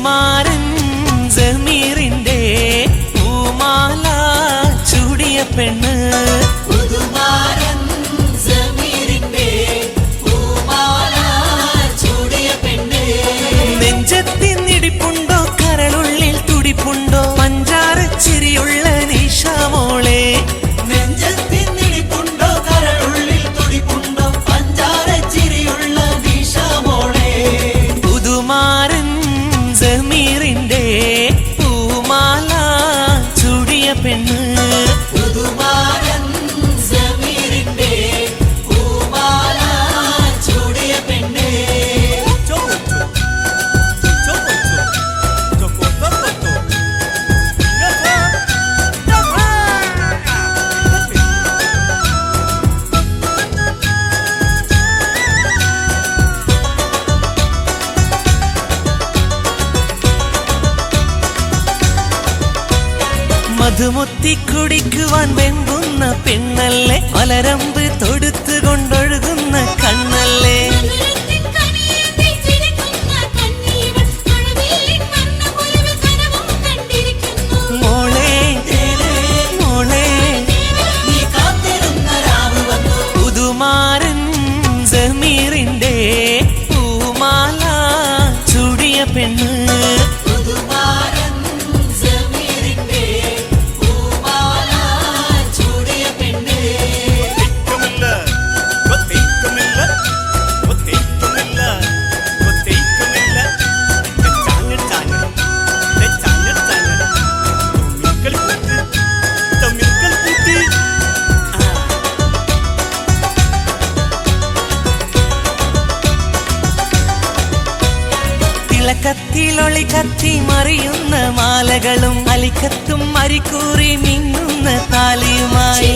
പുതുമാരൻ ജമീറിന്റെ പൂമാല ചൂടിയ പെണ്ണ്. പുതുമാരൻ ജമീറിന്റെ പൂമാല ചൂടിയ പെണ്ണ്. നെഞ്ചത്തിനിടിപ്പുണ്ടോ കരളുള്ളിൽ തുടിപ്പുണ്ടോ പഞ്ചാര ചിരിയുള്ള നിഷാമോളെ. നെഞ്ചത്തിനിടിപ്പുണ്ടോ കരളുള്ളിൽ തുടിപ്പുണ്ടോ പഞ്ചാര ചിരിയുള്ള നിഷാമോളെ. പുതുമാരൻ ജമീറിന്റെ പൂമാല ചൂടിയ പെണ്ണ്. പുതുമാരൻ ജമീറിന്റെ പൂമാല ചൂടിയ പെണ്ണ്. മധുമുത്തി കുടിക്കുവാൻ വെമ്പുന്ന പെണ്ണല്ലേ, മലരമ്പ് തൊടുത്തുകൊണ്ടൊഴുകുന്ന കണ്ണല്ലേ. മോളെ മോളെ നീ കാത്തിരുന്ന രാവ് വന്നു. പുതുമാരൻ ജമീറിന്റെ പൂമാല ചൂടിയ പെണ്ണ്. പുതുമാരൻ ജമീറിന്റെ പൂമാല ചൂടിയ പെണ്ണ്. തിളക്കത്തിലൊളി കത്തി മറിയുന്ന മാലകളും അലിക്കത്തും അരിക്കൂറി മിന്നുന്ന താലിയുമായി.